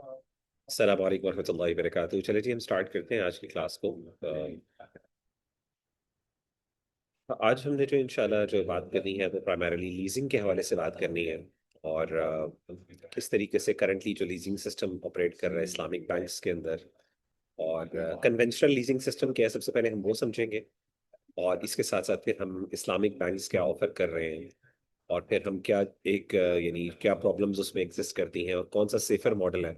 अस्सलाम वालेकुम रहमतुल्लाहि व बरकातुहू। चलिए जी, हम स्टार्ट करते हैं आज की क्लास को। आज हमने जो इंशाल्लाह जो बात करनी है वो प्राइमरीली लीजिंग के हवाले से बात करनी है। और किस तरीके से करंटली जो लीजिंग सिस्टम ऑपरेट कर रहा है इस्लामिक बैंक्स के अंदर, और कन्वेंशनल लीजिंग सिस्टम क्या है, सबसे पहले हम वो समझेंगे। और इसके साथ साथ फिर हम इस्लामिक बैंक्स क्या ऑफर कर रहे हैं, और फिर हम क्या एक यानी क्या प्रॉब्लम्स उसमें एग्जिस्ट करती हैं और कौन सा सेफर मॉडल है।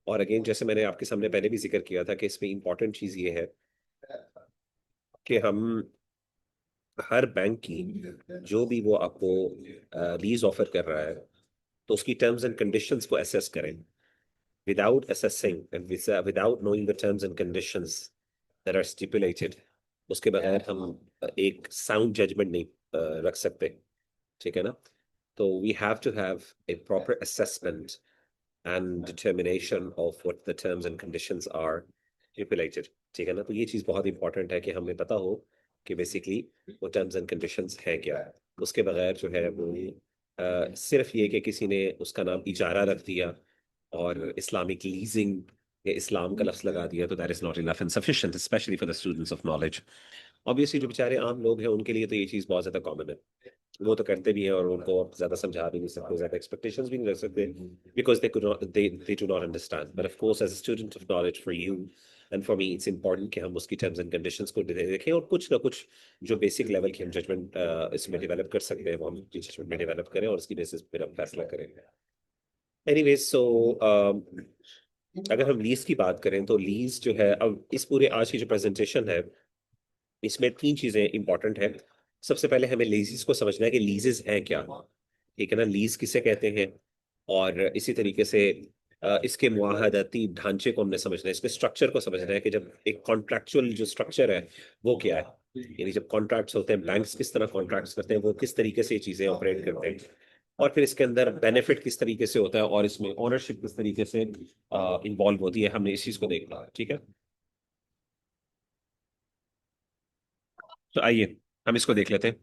और अगेन, जैसे मैंने आपके सामने पहले भी जिक्र किया था कि इसमें इंपॉर्टेंट चीज़ ये है कि हम हर बैंक की जो भी वो आपको लीज ऑफर कर रहा है, तो उसकी टर्म्स एंड कंडीशंस को एसेस करें। Without assessing and without knowing the terms and conditions that are stipulated, उसके बगैर हम एक साउंड जजमेंट नहीं रख सकते। ठीक है ना? तो we have to have a proper assessment and determination of what the terms and conditions are stipulated। ठीक है ना? तो ये चीज़ बहुत इंपॉर्टेंट है कि हमें पता हो कि बेसिकली वो टर्म्स एंड कंडीशंस हैं क्या है। उसके बगैर जो है वो सिर्फ ये कि किसी ने उसका नाम इजारा रख दिया और इस्लामिक लीजिंग या इस्लाम का लफ्ज लगा दिया, तो that is not enough and sufficient, specially for the students of knowledge. Obviously जो बेचारे आम लोग हैं उनके लिए तो ये चीज़ बहुत ज़्यादा कॉमन है, वो तो करते भी हैं और उनको आप ज्यादा समझा भी नहीं सकते, ज्यादा एक्सपेक्टेशंस भी नहीं रख सकते, because they could not they do not understand. But of course as a student of knowledge for you and for me, it's important कि हम उसकी टर्म्स एंड कंडीशंस को देखें, और कुछ ना कुछ जो बेसिक लेवल की हम जजमेंट इसमें डेवलप कर सकते हैं वो हम जजमेंट में डेवलप करें और उसकी बेसिस पर हम फैसला करें। एनीवेज, सो अगर हम लीज की बात करें तो लीज जो है, अब इस पूरे आज की जो प्रेजेंटेशन है इसमें तीन चीजें इंपॉर्टेंट है। सबसे पहले हमें लीजेस को समझना है कि लीजेस हैं क्या। ठीक है ना? लीज किसे कहते हैं, और इसी तरीके से इसके मुआहदाती ढांचे को हमने समझना है, इसके स्ट्रक्चर को समझना है कि जब एक कॉन्ट्रैक्चुअल जो स्ट्रक्चर है वो क्या है, यानी जब कॉन्ट्रैक्ट्स होते हैं, बैंक्स किस तरह कॉन्ट्रैक्ट्स करते हैं, वो किस तरीके से ये चीजें ऑपरेट करते हैं, और फिर इसके अंदर बेनिफिट किस तरीके से होता है और इसमें ओनरशिप किस तरीके से इन्वॉल्व होती है, हमने इस चीज को देखना है। ठीक है? तो आइए हम इसको देख लेते हैं।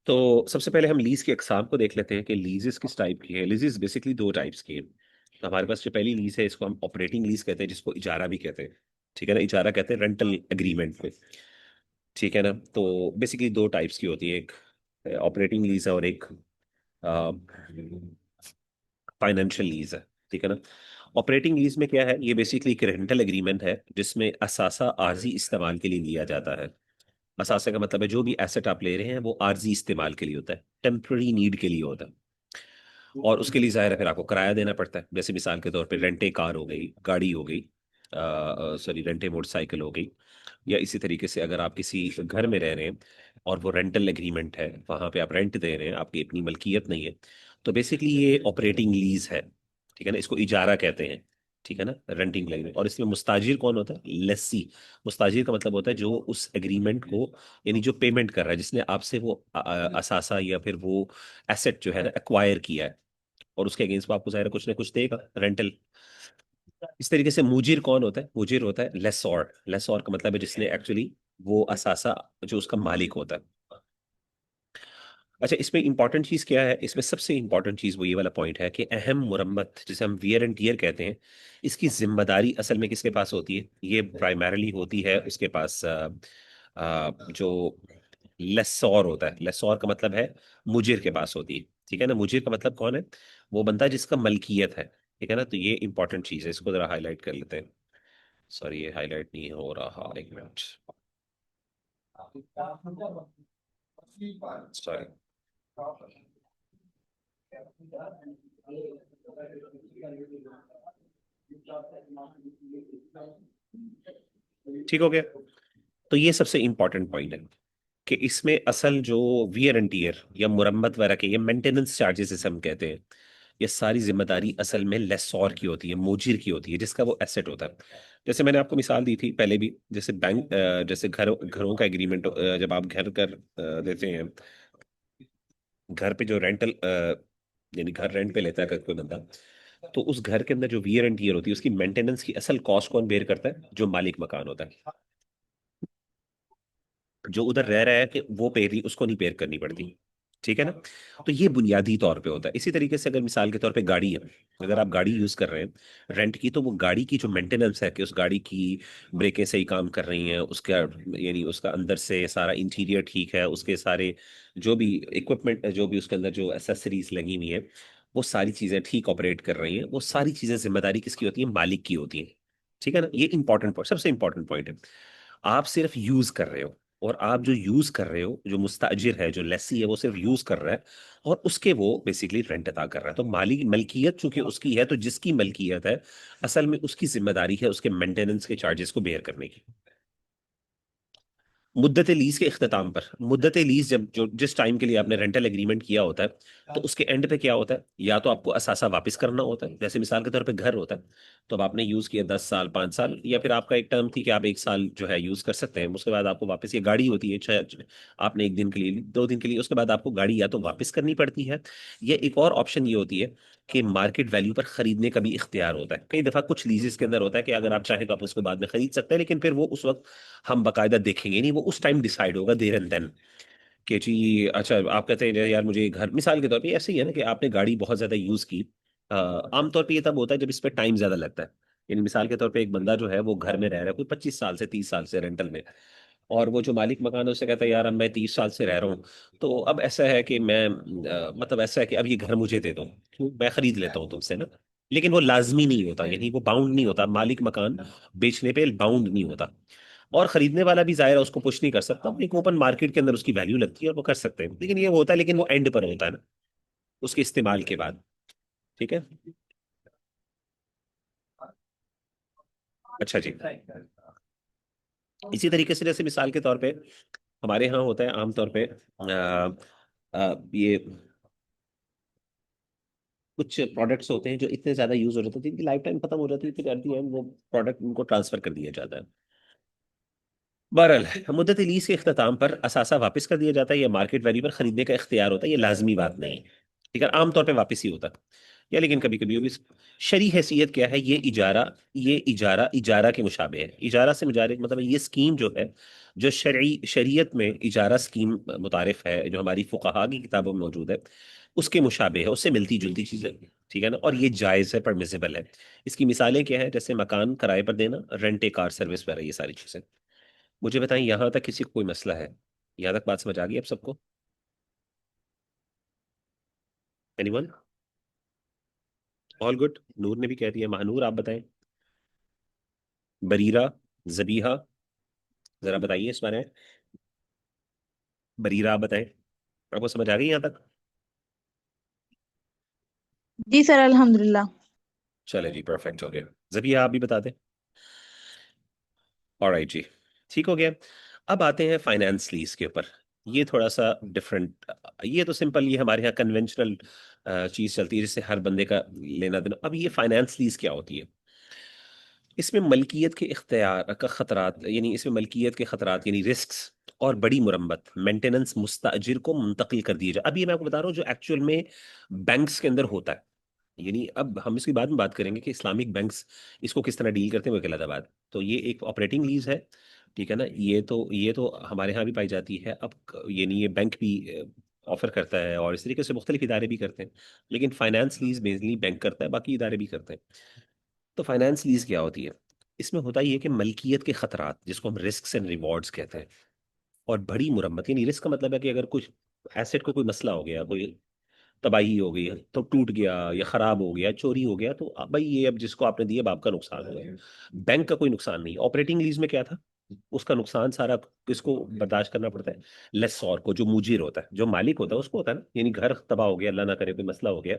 तो सबसे पहले हम लीज की अकसाम को देख लेते हैं कि लीजेस किस टाइप की है। लीजेस बेसिकली दो टाइप्स की है। तो हमारे पास जो पहली लीज है इसको हम ऑपरेटिंग लीज कहते हैं, जिसको इजारा भी कहते हैं। ठीक है ना? इजारा कहते हैं रेंटल एग्रीमेंट पे। ठीक है ना? तो बेसिकली दो टाइप्स की होती है, एक ऑपरेटिंग लीज है और एक फाइनेंशियल लीज है। ठीक है ना? ऑपरेटिंग लीज में क्या है, ये बेसिकली एक रेंटल एग्रीमेंट है जिसमें असासा आर्जी इस्तेमाल के लिए लिया जाता है। असासा का मतलब है जो भी एसेट आप ले रहे हैं वो आर्जी इस्तेमाल के लिए होता है, टेम्पररी नीड के लिए होता है। और उसके लिए जाहिर है फिर आपको किराया देना पड़ता है। जैसे मिसाल के तौर पे रेंटे कार हो गई, गाड़ी हो गई, सॉरी रेंटे मोटरसाइकिल हो गई, या इसी तरीके से अगर आप किसी घर में रह रहे हैं और वो रेंटल एग्रीमेंट है, वहां पे आप रेंट दे रहे हैं, आपकी अपनी मलकियत नहीं है, तो बेसिकली ये ऑपरेटिंग लीज है। ठीक है ना? इसको इजारा कहते हैं। ठीक है ना? Renting agreement. और इसमें मुस्ताजिर कौन होता है? लेसी। मुस्ताजिर का मतलब होता है जो उस एग्रीमेंट को, यानी जो पेमेंट कर रहा है, जिसने आपसे वो असासा या फिर वो एसेट जो है ना एक्वायर किया है, और उसके अगेंस्ट वो आपको जाहिर है कुछ ना कुछ देगा, रेंटल। इस तरीके से मुजिर कौन होता है? मुजिर होता है लेसॉर। लेसॉर का मतलब है जिसने एक्चुअली वो असासा, जो उसका मालिक होता है। अच्छा, इसमें इंपॉर्टेंट चीज क्या है? इसमें सबसे इंपॉर्टेंट चीज वो ये वाला पॉइंट है कि अहम मुरम्मत, जिसे हम वियर एंड टीयर कहते हैं, इसकी जिम्मेदारी असल में किसके पास होती है? ये प्राइमरली होती है उसके पास, जो लेसॉर होता है। लेसॉर का मतलब है मुजिर के पास होती है। ठीक है ना? मुजिर का मतलब कौन है? वो बंदा जिसका मलकियत है। ठीक है ना? तो ये इंपॉर्टेंट चीज है, इसको जरा हाईलाइट कर लेते हैं। सॉरी, ये हाईलाइट नहीं हो रहा, एक मिनट। सॉरी। ठीक हो गया? तो ये सबसे इंपॉर्टेंट पॉइंट है कि इसमें असल जो वियर एंड टीयर या मुरम्मत वगैरह के, ये मेंटेनेंस चार्जेस जिसे हम कहते हैं, ये सारी जिम्मेदारी असल में लेसॉर की होती है, मुजिर की होती है, जिसका वो एसेट होता है। जैसे मैंने आपको मिसाल दी थी पहले भी, जैसे बैंक, जैसे घरों का एग्रीमेंट, जब आप घर कर देते हैं, घर पे जो रेंटल, यानी घर रेंट पे लेता है अगर कोई बंदा, तो उस घर के अंदर जो वियर एंड टीयर होती है, उसकी मेंटेनेंस की असल कॉस्ट कौन बेयर करता है? जो मालिक मकान होता है। जो उधर रह रहा है कि वो पे रही, उसको नहीं पेयर करनी पड़ती। ठीक है ना। तो ये बुनियादी तौर पे होता है। इसी तरीके से अगर मिसाल के तौर पे गाड़ी है, अगर आप गाड़ी यूज कर रहे हैं रेंट की, तो वो गाड़ी की जो मेंटेनेंस है कि उस गाड़ी की ब्रेकें सही काम कर रही हैं, उसका यानी उसका अंदर से सारा इंटीरियर ठीक है, उसके सारे जो भी इक्विपमेंट, जो भी उसके अंदर जो एसेसरीज लगी हुई है, वो सारी चीजें ठीक ऑपरेट कर रही हैं, वो सारी चीजें जिम्मेदारी किसकी होती है? मालिक की होती है। ठीक है ना। ये इंपॉर्टेंट पॉइंट, सबसे इंपॉर्टेंट पॉइंट है। आप सिर्फ यूज कर रहे हो, और आप जो यूज कर रहे हो, जो मुस्ताजिर है, जो लेसी है, वो सिर्फ यूज कर रहा है, और उसके वो बेसिकली रेंट अदा कर रहा है। तो मालिक मलकियत चूंकि उसकी है, तो जिसकी मलकियत है असल में उसकी जिम्मेदारी है उसके मेंटेनेंस के चार्जेस को बेयर करने की। मुद्दत लीज के इख्तिताम पर, मुद्दत लीज जब जो जिस टाइम के लिए आपने रेंटल एग्रीमेंट किया होता है, तो उसके एंड पे क्या होता है? या तो आपको असासा वापस करना होता है, जैसे मिसाल के तौर पे घर होता है, तो अब आपने यूज किया 10 साल, 5 साल, या फिर आपका एक टर्म थी कि आप 1 साल जो है यूज कर सकते हैं, उसके बाद आपको वापस, ये गाड़ी होती है, आपने 1 दिन के लिए, 2 दिन के लिए, उसके बाद आपको गाड़ी या तो वापस करनी पड़ती है, या एक और ऑप्शन ये होती है कि मार्केट वैल्यू पर खरीदने का भी इख्तियार होता है। कई दफा कुछ लीजेस के अंदर होता है कि अगर आप चाहें तो आप उसको बाद में खरीद सकते हैं, लेकिन फिर वो उस वक्त हम बकायदा देखेंगे नहीं, वो उस टाइम डिसाइड होगा देर एंड देन कि जी अच्छा, आप कहते हैं यार मुझे घर, मिसाल के तौर पे ऐसे ही है ना कि आपने गाड़ी बहुत ज्यादा यूज की। आमतौर पे ये तब होता है जब इस पे टाइम ज्यादा लगता है। यानी मिसाल के तौर पे एक बंदा जो है वो घर में रह रहा है कोई 25 साल से 30 साल से रेंटल में, और वो जो मालिक मकान है उससे कहता है यार अब मैं 30 साल से रह रहा हूँ, तो अब ऐसा है कि मैं मतलब ऐसा है कि अब ये घर मुझे दे दो, क्यों, मैं खरीद लेता हूँ तुमसे ना। लेकिन वो लाजमी नहीं होता, यानी वो बाउंड नहीं होता, मालिक मकान बेचने पे बाउंड नहीं होता, और खरीदने वाला भी जाहिर है उसको पुश नहीं कर सकता, एक ओपन मार्केट के अंदर उसकी वैल्यू लगती है और वो कर सकते हैं, लेकिन ये वो होता है, लेकिन वो एंड पर होता है ना, उसके इस्तेमाल के बाद। ठीक है। अच्छा जी। इसी तरीके से जैसे मिसाल के तौर पे हमारे यहाँ होता है आमतौर पे ये कुछ प्रोडक्ट्स होते हैं जो इतने ज्यादा यूज हो जाते हैं, जिनकी लाइफ टाइम खत्म हो जाती है, फिर एट द एंड वो प्रोडक्ट उनको ट्रांसफर कर दिया जाता है। बहरहाल मुद्दत लीज के अख्ताम पर असासा वापस कर दिया जाता है, या मार्केट वैल्यू पर खरीदने का इख्तियार होता है, ये लाजमी बात नहीं है। ठीक है, आमतौर पे वापस ही होता है, या लेकिन कभी कभी भी। शरी हैसियत क्या है? ये इजारा इजारा के मुशाबे है। इजारा से मुजारिक मतलब है, ये स्कीम जो है, जो शरीयत में इजारा स्कीम मुतारिफ है, जो हमारी फुकाहा की किताबों में मौजूद है, उसके मुशाबे है, उससे मिलती जुलती चीजें। ठीक है ना, और ये जायज है, परमिसिबल है। इसकी मिसालें क्या है? जैसे मकान किराए पर देना, रेंट ए कार सर्विस वगैरह, ये सारी चीजें। मुझे बताएं यहां तक किसी को कोई मसला है? यहां तक बात समझ आ गई अब सबको? एनीवन? All good. नूर ने भी कह दिया। महानूर आप बताएं। बरीरा, जबीहा, जरा बताइए इस बारे में। बरीरा आप बताएं, आपको समझ आ गई यहां तक? जी सर, अल्हम्दुलिल्लाह। चले जी, परफेक्ट हो गया। जबीहा आप भी बता दें। ऑलराइट जी, ठीक हो गया। अब आते हैं फाइनेंस लीज के ऊपर। ये थोड़ा सा डिफरेंट, ये तो सिंपल, ये हमारे यहाँ कन्वेंशनल चीज चलती है जिससे हर बंदे का लेना देना। अब ये फाइनेंस लीज क्या होती है? इसमें मलकियत के इख्तियार का खतरात, यानी इसमें मलकियत के खतरात यानी रिस्क्स, और बड़ी मुरम्मत मेंटेनेंस मुस्ताजिर को मुंतकिल कर दिए जाए। अब ये मैं आपको बता रहा हूँ जो एक्चुअल में बैंक्स के अंदर होता है। यानी अब हम इसकी बाद में बात करेंगे कि इस्लामिक बैंक्स इसको किस तरह डील करते हैं, वो एक अलग बात। तो ये एक ऑपरेटिंग लीज है। ठीक है ना, ये तो हमारे यहाँ भी पाई जाती है। अब यानी ये बैंक भी ऑफर करता है, और इस तरीके से मुख्तलिफ इदारे भी करते हैं, लेकिन फाइनेंस लीज मेनली बैंक करता है, बाकी इदारे भी करते हैं। तो फाइनेंस लीज क्या होती है? इसमें होता ही है कि मलकियत के खतरात, जिसको हम रिस्क एंड रिवॉर्ड्स कहते हैं, और बड़ी मुरम्मत, यानी रिस्क का मतलब है कि अगर कुछ एसेट को कोई मसला हो गया, कोई तबाही हो गई, तो टूट गया या खराब हो गया, चोरी हो गया, तो अब भाई ये अब जिसको आपने दिया अब आपका नुकसान हो गया। बैंक का कोई नुकसान नहीं। ऑपरेटिंग लीज में क्या था? उसका नुकसान सारा किसको बर्दाश्त करना पड़ता है? लेसॉर को, जो मुजीर होता है, जो मालिक होता है उसको होता है ना। यानी घर तबाह हो गया, अल्लाह ना करे कोई मसला हो गया,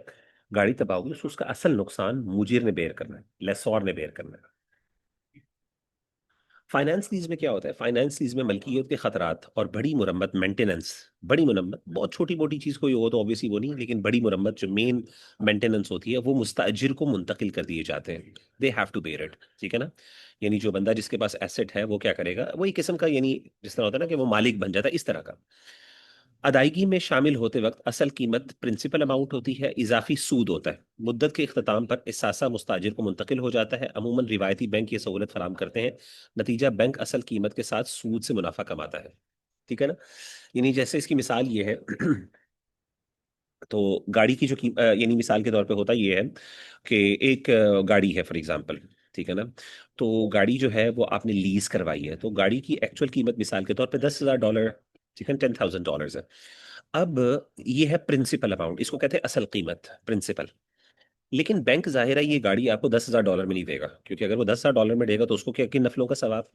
गाड़ी तबाह हो गई, तो उसका असल नुकसान मुजीर ने बेयर करना है, लेसॉर ने बेयर करना है। फाइनेंस लीज में क्या होता है? फाइनेंस लीज में मलकियत के खतरात और बड़ी मुरम्मत मेंटेनेंस, बड़ी मुरम्मत, बहुत छोटी मोटी चीज कोई हो तो ऑब्वियसली वो नहीं, लेकिन बड़ी मुरम्मत जो मेन मेंटेनेंस होती है, वो मुस्ताजिर को मुंतकिल कर दिए जाते हैं। They have to bear it. ठीक है ना। यानी जो बंदा जिसके पास एसेट है वो क्या करेगा? वही किस्म का, यानी जिस तरह होता है ना कि वो मालिक बन जाता है, इस तरह का। अदायगी में शामिल होते वक्त असल कीमत प्रिंसिपल अमाउंट होती है, इजाफी सूद होता है। मुद्दत के इख्तिताम पर इसासा मुस्ताजिर को मुंतकिल हो जाता है। अमूमन रिवायती बैंक ये सहूलत फराम करते हैं। नतीजा, बैंक असल कीमत के साथ सूद से मुनाफा कमाता है। ठीक है ना। यानी जैसे इसकी मिसाल ये है तो गाड़ी की जो यानी मिसाल के तौर पे होता ये है कि एक गाड़ी है फॉर एग्जांपल, ठीक है ना। तो गाड़ी जो है वो आपने लीज करवाई है, तो गाड़ी की एक्चुअल कीमत मिसाल के तौर पे $10,000, ठीक है, $10,000 है। अब ये है प्रिंसिपल अमाउंट, इसको कहते हैं असल कीमत, प्रिंसिपल। लेकिन बैंक जाहिर है ये गाड़ी आपको $10,000 में नहीं देगा, क्योंकि अगर वो $10,000 में देगा तो उसको क्या, किन नफलों का सवाब।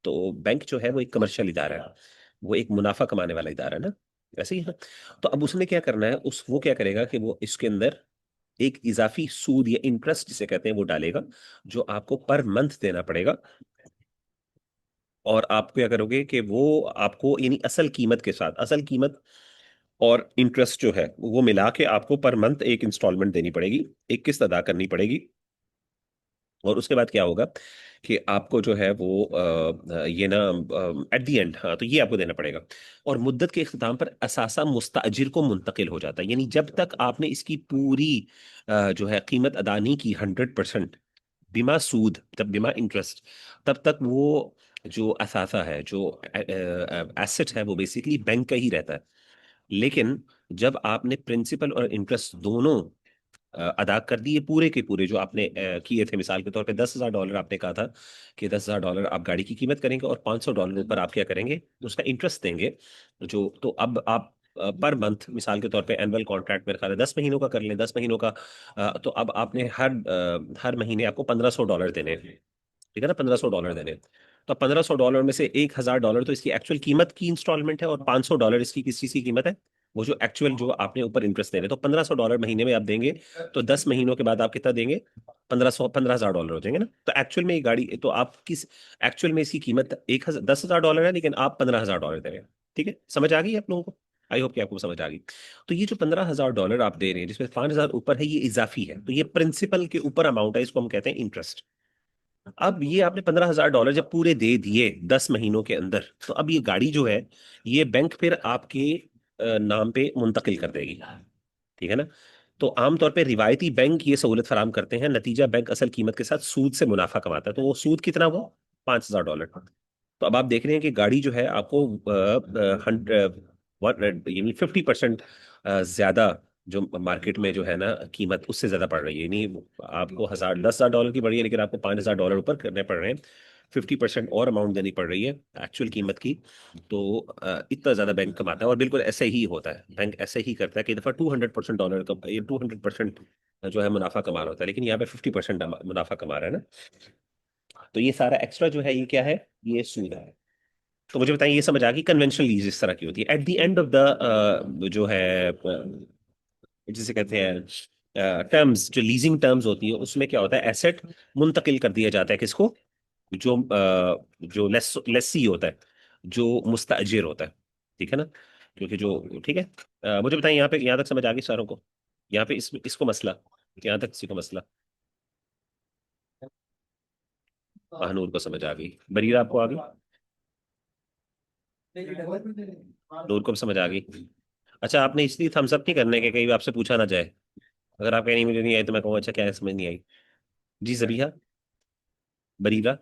तो बैंक जो है वो एक कमर्शियल इदारा है, वो एक मुनाफा कमाने वाला इदारा है ना, वैसे ही है। तो अब उसने क्या करना है, उस वो क्या करेगा कि वो इसके अंदर एक इजाफी सूद या इंटरेस्ट जिसे कहते हैं वो डालेगा, जो आपको पर मंथ देना पड़ेगा। और आप क्या करोगे कि वो आपको यानी असल कीमत के साथ, असल कीमत और इंटरेस्ट जो है वो मिला के आपको पर मंथ एक इंस्टॉलमेंट देनी पड़ेगी, एक किस्त अदा करनी पड़ेगी। और उसके बाद क्या होगा कि आपको जो है वो ये ना एट द एंड, हाँ, तो ये आपको देना पड़ेगा। और मुद्दत के इख्तिताम पर असासा मुस्ताजिर को मुंतकिल हो जाता है, यानी जब तक आपने इसकी पूरी जो है कीमत अदा नहीं की 100% बिमा सूद, तब बिमा इंटरेस्ट, तब तक वो जो असासा है, जो एसेट है, वो बेसिकली बैंक का ही रहता है। लेकिन जब आपने प्रिंसिपल और इंटरेस्ट दोनों अदा कर दिए, पूरे के पूरे जो आपने किए थे, मिसाल के तौर पे $10,000 आपने कहा था कि $10,000 आप गाड़ी की कीमत करेंगे और $500 पर आप क्या करेंगे, उसका इंटरेस्ट देंगे। जो तो अब आप पर मंथ मिसाल के तौर पे एनुअल कॉन्ट्रैक्ट मेरे ख्याल है 10 महीनों का कर लें, 10 महीनों का। तो अब आपने हर महीने आपको $1,500 देने हैं, ठीक है ना, $1,500 देने हैं। तो $1,500 में से $1,000 तो इसकी एक्चुअल कीमत की इंस्टॉलमेंट है और $500 इसकी किस चीज की कीमत है, वो जो एक्चुअल जो आपने ऊपर इंटरेस्ट दे रहे हैं। तो $1,500 महीने में आप देंगे, तो 10 महीनों के बाद आप कितना देंगे, 15,000 हो जाएंगे ना। तो एक्चुअल में ये गाड़ी, तो आप किस, एक्चुअल में इसकी कीमत 10,000 है, लेकिन आप $15,000 दे रहे हैं। ठीक है, समझ आ गई आप लोगों को? आई होप कि आपको समझ आ गई। तो ये जो $15,000 आप दे रहे हैं, जिसमें 5,000 ऊपर है, ये इजाफी है, तो ये प्रिंसिपल के ऊपर अमाउंट है, इसको हम कहते हैं इंटरेस्ट। अब ये आपने $15,000 जब पूरे दे दिए 10 महीनों के अंदर, तो अब ये गाड़ी जो है ये बैंक फिर आपके नाम पे मुंतकिल कर देगी, ठीक है ना। तो आमतौर पे रिवायती बैंक ये सहूलत फराम करते हैं, नतीजा बैंक असल कीमत के साथ सूद से मुनाफा कमाता है। तो वो सूद कितना हुआ, $5,000। तो अब आप देख रहे हैं कि गाड़ी जो है आपको 100 यानी 50% ज्यादा जो मार्केट में जो है ना कीमत, उससे ज्यादा पड़ रही है। यानी आपको 10,000 $10,000 की पड़ी है, लेकिन आपको $5,000 ऊपर करने पड़ रहे हैं, 50% और अमाउंट देनी पड़ रही है एक्चुअल कीमत की। तो इतना ज्यादा बैंक कमाता है, और बिल्कुल ऐसे ही होता है, बैंक ऐसे ही करता है कि दफा 200% डॉलर का, ये 200% जो है मुनाफा कमा रहा होता है, लेकिन यहाँ पे 50% मुनाफा कमा रहा है ना। तो ये सारा एक्स्ट्रा जो है ये क्या है, ये सूद है। तो मुझे बताइए, ये समझ आ गई कन्वेंशनल लीज इस तरह की होती है। At the end of the जो है जिसे कहते हैं टर्म्स, जो लीजिंग टर्म्स होती है, उसमें क्या होता है, एसेट मुंतकिल कर दिया जाता है किसको, जो जो लेसी होता है, जो मुस्ताजिर होता है, ठीक है ना। क्योंकि जो, ठीक है, मुझे बताइए यहाँ पे, यहाँ तक समझ आ गई सारों को? यहाँ पे इसको मसला, यहाँ तक किसी को मसला? महानूर को समझ आ गई, बरीरा आपको आ गई, नूर को भी समझ आ गई। अच्छा, आपने इसलिए थम्स अप नहीं करने के, कहीं आपसे पूछा ना जाए, अगर आप कहीं मुझे नहीं आई तो मैं कहूँ अच्छा क्या है, समझ नहीं आई। जी जबीहा, बरीरा,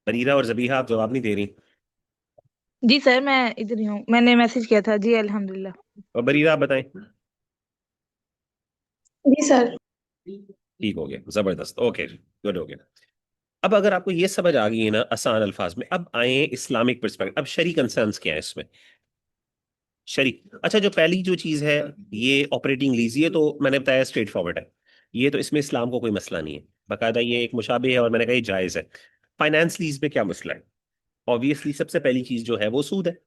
बरीरा और जबीहा, आप जवाब नहीं दे रही। जी सर, मैं इधर ही हूँ, मैंने मैसेज किया था जी अल्हम्दुलिल्लाह। और बरीरा आप बताएं। जी सर। ठीक हो गया, जबरदस्त, ओके, गुड हो गया। अब अगर आपको ये समझ आ गई है ना आसान अल्फाज में, अब आए इस्लामिक परस्पेक्टिव। अब शरी कंसर्न्स क्या है इसमें, शरी। अच्छा, जो पहली जो चीज है, ये ऑपरेटिंग लीज, ये तो मैंने बताया स्ट्रेट फॉरवर्ड है, ये तो इसमें इस्लाम को कोई मसला नहीं है, बाकायदा ये एक मुशाबे है, और मैंने कहा ये जायज है। फाइनेंस लीज में क्या मसला है? ऑब्वियसली सबसे पहली चीज जो है वो सूद है,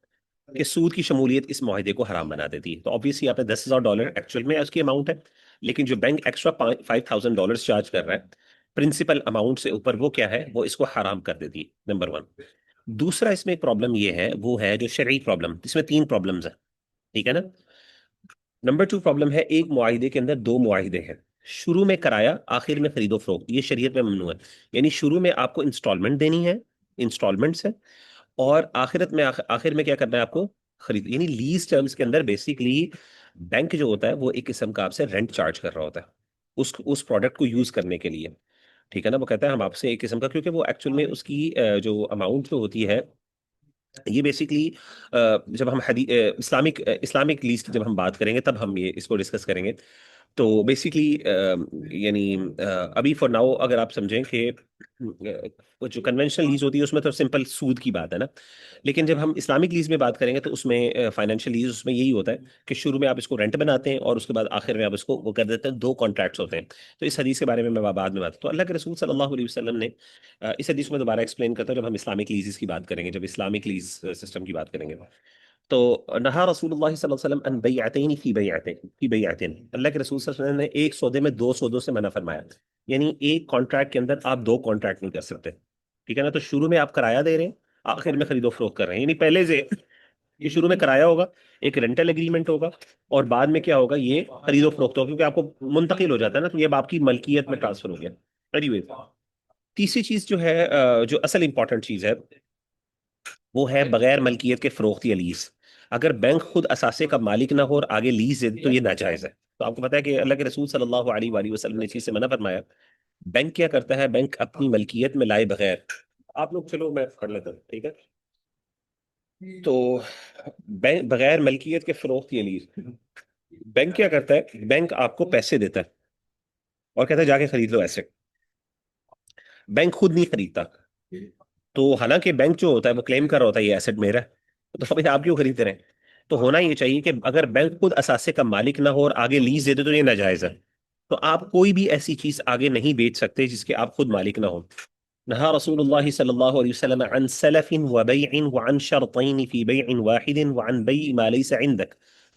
कि सूद की शमूलियत इस माहिदे को हराम बना देती है। तो ऑब्वियसली यहाँ पे $10,000 एक्चुअल में उसकी अमाउंट है, लेकिन जो बैंक एक्स्ट्रा $5,000 चार्ज कर रहा है प्रिंसिपल अमाउंट से ऊपर, वो क्या है, वो इसको हराम कर देती है, नंबर वन। दूसरा इसमें एक प्रॉब्लम ये है, वो है जो शरई प्रॉब्लम, इसमें तीन प्रॉब्लम्स है, ठीक है ना। नंबर टू प्रॉब्लम है, एक मुआहिदे के अंदर दो मुआहिदे हैं, शुरू में कराया, आखिर में खरीदो फरोख्त, ये शरीयत में ममनू है। यानी शुरू में आपको इंस्टॉलमेंट देनी है, इंस्टॉलमेंट्स है, और आखिरत में आखिर में क्या करना है आपको, खरीद। यानी लीज टर्म्स के अंदर बेसिकली बैंक जो होता है वो एक किस्म का आपसे रेंट चार्ज कर रहा होता है उस प्रोडक्ट को यूज करने के लिए, ठीक है ना। वो कहता है हम आपसे एक किस्म का, क्योंकि वो एक्चुअल में उसकी जो अमाउंट जो होती है ये बेसिकली जब हम इस्लामिक लीज की जब हम बात करेंगे तब हम ये इसको डिस्कस करेंगे। तो बेसिकली यानी अभी फॉर नाउ अगर आप समझें कि वो जो कन्वेंशनल लीज होती है उसमें तो सिंपल सूद की बात है ना। लेकिन जब हम इस्लामिक लीज में बात करेंगे तो उसमें फाइनेंशियल लीज उसमें यही होता है कि शुरू में आप इसको रेंट बनाते हैं और उसके बाद आखिर में आप इसको वो कर देते हैं, दो कॉन्ट्रैक्ट्स होते हैं। तो इस हदीस के बारे में मैं बाद में बात, तो अल्लाह के रसूल सल्लल्लाहु अलैहि वसल्लम ने इस हदीस में दोबारा एक्सप्लेन करता हूँ जब हम इस्लामिक लीजेस की बात करेंगे, जब इस्लामिक लीज सिस्टम की बात करेंगे। तो नहा रसूलुल्लाह सल्लल्लाहु अलैहि वसल्लम अन बैअतैन फी बैअतैन, अल्लाह के रसूल सल्लल्लाहु अलैहि वसल्लम ने एक सौदे में दो सौदों से मना फरमाया। यानी एक कॉन्ट्रैक्ट के अंदर आप दो कॉन्ट्रैक्ट नहीं कर सकते, ठीक है ना। तो शुरू में आप किराया दे रहे हैं, आखिर में खरीदो फरोख्त कर रहे हैं, यानी पहले से ये शुरू में किराया होगा, एक रेंटल एग्रीमेंट होगा, और बाद में क्या होगा, ये खरीदो फरोख्त होगा, क्योंकि आपको मुंतकिल हो जाता है ना, तो ये अब आपकी मलकियत में ट्रांसफर हो गया। एनीवे, तीसरी चीज जो है जो असल इंपॉर्टेंट चीज है वो है बगैर मलकियत के फरोख्त या लीज। अगर बैंक खुद असासे का मालिक ना हो और आगे लीज दे दे, तो ये नाजायज है। तो आपको पता है कि अल्लाह के रसूल सल्लल्लाहु अलैहि वसल्लम ने इस चीज से मना फरमाया। बैंक क्या करता है, बैंक अपनी मलकियत में लाए बगैर, आप लोग चलो मैं पढ़ लेता हूँ, ठीक है। तो बैंक बगैर मलकियत के फरोख्त या लीज, बैंक क्या करता है, बैंक आपको पैसे देता है और कहता है जाके खरीद लो एसेट। बैंक खुद नहीं खरीदता। तो हालांकि बैंक जो होता है वो क्लेम कर रहा होता है ये एसेट मेरा है, तो भाई आप क्यों खरीद रहे हैं। तो होना ये चाहिए कि अगर बैंक खुद असासे का मालिक ना हो और आगे लीज दे दे तो ये नाजायज है। तो आप कोई भी ऐसी चीज आगे नहीं बेच सकते जिसके आप खुद मालिक ना हो। नहा रसूलुल्लाह सल्लल्लाहु अलैहि वसल्लम अन सलफिन व बैइन व अन शर्तैन फी बैइन वाहिदिन व अन बै मा लैसा इंदक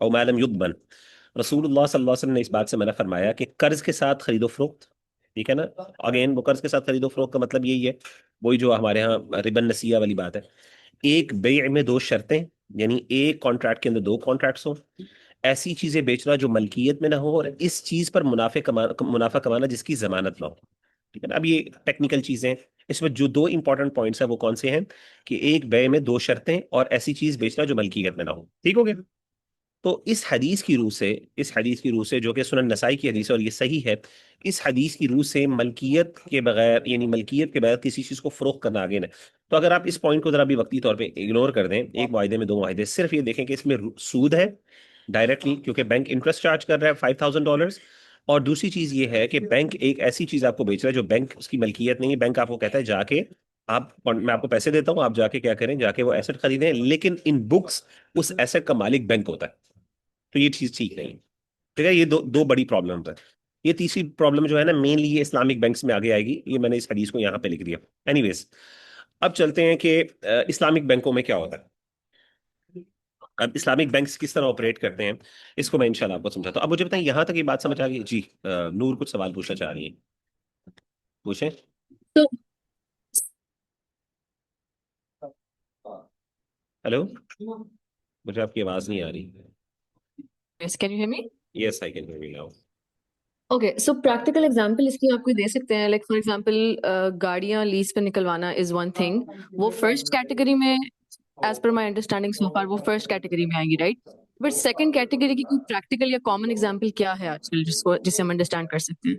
और मा लम युदमन। रसूलुल्लाह सल्लल्लाहु अलैहि वसल्लम ने इस बात से मना फरमाया कि कर्ज के साथ खरीदो फरोख्त, ठीक है ना। अगेन वो कर्ज के साथ खरीदो फरोख्त का मतलब यही है, वही जो हमारे यहाँ रिबन नसिया वाली बात है। एक बेय में दो शर्तें, यानी एक कॉन्ट्रैक्ट के अंदर दो कॉन्ट्रैक्ट्स हो। ऐसी चीजें बेचना जो मलकियत में ना हो, और इस चीज पर मुनाफा कमाना जिसकी जमानत ना हो, ठीक है ना। अब ये टेक्निकल चीजें, इसमें जो दो इंपॉर्टेंट पॉइंट्स है वो कौन से हैं, कि एक बेय में दो शर्तें और ऐसी चीज बेचना जो मलकियत में ना हो, ठीक हो गया। तो इस हदीस की रूह से जो कि सुनन नसाई की हदीस है और ये सही है, इस हदीस की रूह से मलकियत के बगैर, यानी मलकियत के बगैर किसी चीज को फरोख्त करना आगे ना। तो अगर आप इस पॉइंट को जरा भी वक्ती तौर पे इग्नोर कर दें, एक मुआहदे में दो मुआहदे, सिर्फ ये देखें कि इसमें सूद है डायरेक्टली, क्योंकि बैंक इंटरेस्ट चार्ज कर रहा है $5,000। और दूसरी चीज ये है कि बैंक एक ऐसी चीज आपको बेच रहा है जो बैंक उसकी मलकियत नहीं है। बैंक आपको कहता है जाके आप, मैं आपको पैसे देता हूँ, आप जाके क्या करें, जाके वो एसेट खरीदें, लेकिन इन बुक्स उस एसेट का मालिक बैंक होता है। तो ये चीज ठीक नहीं, ठीक है। ये दो दो बड़ी प्रॉब्लम है। ये तीसरी प्रॉब्लम जो है ना, मेनली ये इस्लामिक बैंक्स में आगे आएगी, ये मैंने इस हदीस को यहाँ पे लिख दिया। एनीवेज, अब चलते हैं कि इस्लामिक बैंकों में क्या होता है। अब इस्लामिक बैंक्स किस तरह ऑपरेट करते हैं, इसको मैं इंशाल्लाह आपको समझाता हूँ। अब मुझे बताएं, यहाँ तक ये बात समझ आ गई जी। नूर कुछ सवाल पूछना चाह रही है, पूछें। So, हेलो, मुझे आपकी आवाज नहीं आ रही। yes, can you hear me? Yes, I can hear you now. Okay, so practical example इसकी आपको दे सकते हैं, like for example गाड़ियां लीज पे निकलवाना is one thing। वो फर्स्ट कैटेगरी में, as per my understanding so far, वो फर्स्ट कैटेगरी में आएगी, right? बट सेकंड कैटेगरी की कोई प्रैक्टिकल या कॉमन एग्जांपल क्या है आजकल जिसे हम अंडरस्टैंड कर सकते हैं?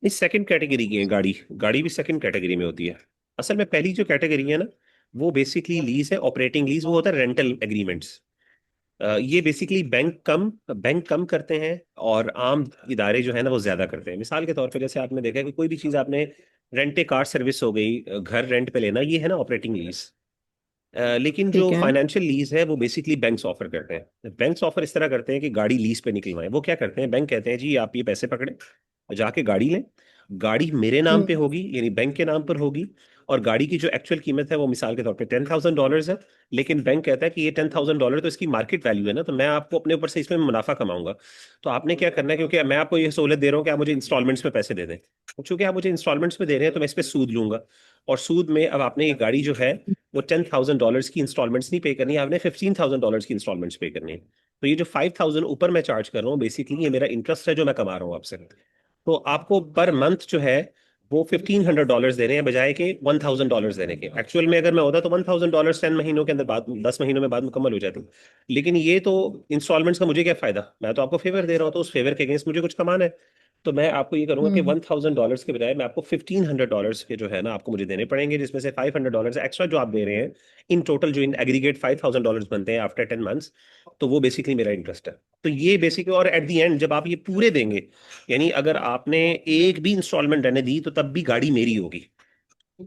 इस सेकंड कैटेगरी की है गाड़ी, गाड़ी भी सेकंड कैटेगरी में होती है। असल में पहली जो कैटेगरी है ना, वो बेसिकली लीज है, ऑपरेटिंग लीज, वो होता है रेंटल एग्रीमेंट्स। ये बेसिकली बैंक कम करते हैं और आम इदारे जो है ना वो ज्यादा करते हैं। मिसाल के तौर पे जैसे आपने देखा है कि कोई भी चीज आपने, रेंट ए कार सर्विस हो गई, घर रेंट पे लेना, ये है ना ऑपरेटिंग लीज। लेकिन जो ठीक है। फाइनेंशियल लीज है वो बेसिकली बैंक्स ऑफर करते हैं। बैंक्स ऑफर इस तरह करते हैं कि गाड़ी लीज पे निकलवाएं। वो क्या करते हैं, बैंक कहते हैं जी आप ये पैसे पकड़े, जाके गाड़ी लें, गाड़ी मेरे नाम पे हम्म। होगी, यानी बैंक के नाम पर होगी। और गाड़ी की जो एक्चुअल कीमत है वो मिसाल के तौर पे $10,000 है। लेकिन बैंक कहता है कि ये $10,000 तो इसकी मार्केट वैल्यू है ना, तो मैं आपको अपने ऊपर से इसमें मुनाफा कमाऊंगा। तो आपने क्या करना है, क्योंकि मैं आपको ये सहूलत दे रहा हूँ कि आप मुझे इंस्टॉलमेंट्स में पैसे दे दें, तो चूंकि आप मुझे इंस्टॉलमेंट्स में दे रहे हैं तो मैं इस पर सूद लूंगा। और सूद में अब आपने ये गाड़ी जो है वो $10,000 की इंस्टॉलमेंट्स नहीं पे करनी है, आपने $15,000 की इंस्टॉलमेंट्स पे करनी है। तो ये जो 5,000 ऊपर मैं चार्ज कर रहा हूँ, बेसिकली ये मेरा इंटरेस्ट है जो मैं कमा रहा हूँ आपसे। तो आपको पर मंथ जो है वो $1,500 देने हैं, बजाय के $1,000 देने के। एक्चुअल में अगर मैं होता तो $1,000 10 महीनों के अंदर बाद, 10 महीनों में बाद मुकम्मल हो जाती। लेकिन ये तो इंस्टॉलमेंट्स का मुझे क्या फायदा, मैं तो आपको फेवर दे रहा हूँ, तो उस फेवर के अगेंस्ट मुझे कुछ कमाना है। तो मैं आपको ये करूंगा कि हम्म $1,000 के बजाय मैं आपको $1,500 के जो है ना आपको मुझे देने पड़ेंगे, जिसमें से $500 एक्स्ट्रा जो आप दे रहे हैं, इन टोटल जो इन एग्रीगेट $5,000 बनते हैं आफ्टर 10 मंथ्स। तो वो बेसिकली मेरा इंटरेस्ट है। तो ये बेसिकली, और एट द एंड जब आप ये पूरे देंगे, यानी अगर आपने एक भी इंस्टॉलमेंट रहने दी तो तब भी गाड़ी मेरी होगी।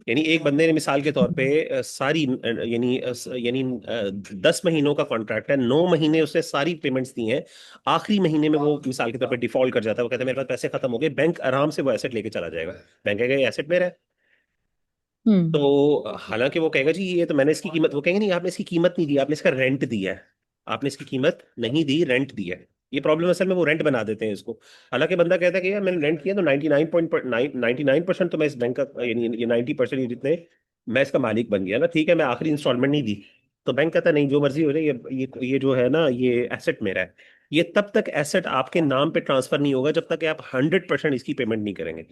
यानी एक बंदे ने मिसाल के तौर पे सारी यानी 10 महीनों का कॉन्ट्रैक्ट है, 9 महीने उसने सारी पेमेंट्स दी हैं, आखिरी महीने में वो मिसाल के तौर पे डिफॉल्ट कर जाता है, वो कहता है मेरे पास पैसे खत्म हो गए, बैंक आराम से वो एसेट लेके चला जाएगा। बैंक कहेगा ये एसेट मेरा है। हम्म तो हालांकि वो कहेगा जी ये तो मैंने इसकी कीमत, वो कहेंगे नहीं आपने इसकी कीमत नहीं दी, आपने इसका रेंट दिया है, आपने इसकी कीमत नहीं दी, रेंट दिया है। ये प्रॉब्लम असल में वो रेंट बना देते हैं इसको। हालांकि बंदा कहता है कि यार मैंने रेंट किया तो 99% तो मैं इस बैंक का, यानी ये 90% ये जितने, मैं इसका मालिक बन गया ना, ठीक है मैं आखिरी इंस्टॉलमेंट नहीं दी। तो बैंक कहता है नहीं जो मर्जी हो जाए, ये जो है ना ये एसेट मेरा है। ये तब तक एसेट आपके नाम पे ट्रांसफर नहीं होगा जब तक कि आप 100% इसकी पेमेंट नहीं करेंगे।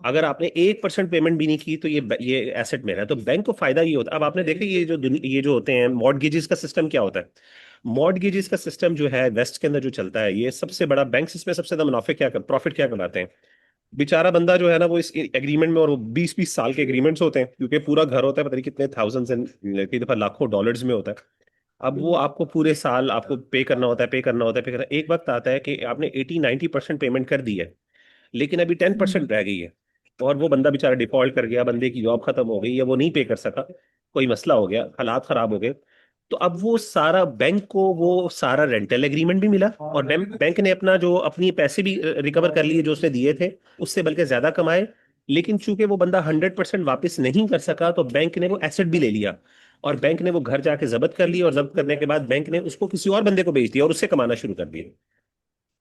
अगर आपने 1% पेमेंट भी नहीं की तो ये एसेट मेरा है। तो बैंक को फायदा ये होता है। अब आपने देखा ये जो होते हैं मॉर्टगेजेस का सिस्टम क्या होता है। मॉर्टगेजेस का सिस्टम जो है वेस्ट के अंदर जो चलता है, ये सबसे बड़ा बैंक इसमें सबसे ज्यादा मुनाफे क्या प्रॉफिट क्या कमाते हैं। बेचारा बंदा जो है ना वो इस एग्रीमेंट में, और वो 20-20 साल के एग्रीमेंट्स होते हैं, क्योंकि पूरा घर होता है पता नहीं कितने थाउजेंड्स एंड कई दफा लाखों डॉलर्स में होता है। अब वो आपको पूरे साल आपको पे करना होता है, पे करना होता है, पे करना। एक वक्त आता है कि आपने 80-90% पेमेंट कर दी है, लेकिन अभी 10% रह गई है, और वो बंदा बेचारा डिफॉल्ट कर गया, बंदे की जॉब खत्म हो गई या वो नहीं पे कर सका, कोई मसला हो गया, हालात खराब हो गए। तो अब वो सारा बैंक को वो सारा रेंटल एग्रीमेंट भी मिला, और बैंक ने अपना जो अपनी पैसे भी रिकवर कर लिए जो उसने दिए थे, उससे बल्कि ज्यादा कमाए। लेकिन चूंकि वो बंदा 100% वापस नहीं कर सका, तो बैंक ने वो एसेट भी ले लिया, और बैंक ने वो घर जाके जब्त कर लिया, और जब्त करने के बाद बैंक ने उसको किसी और बंदे को बेच दिया और उससे कमाना शुरू कर दिया।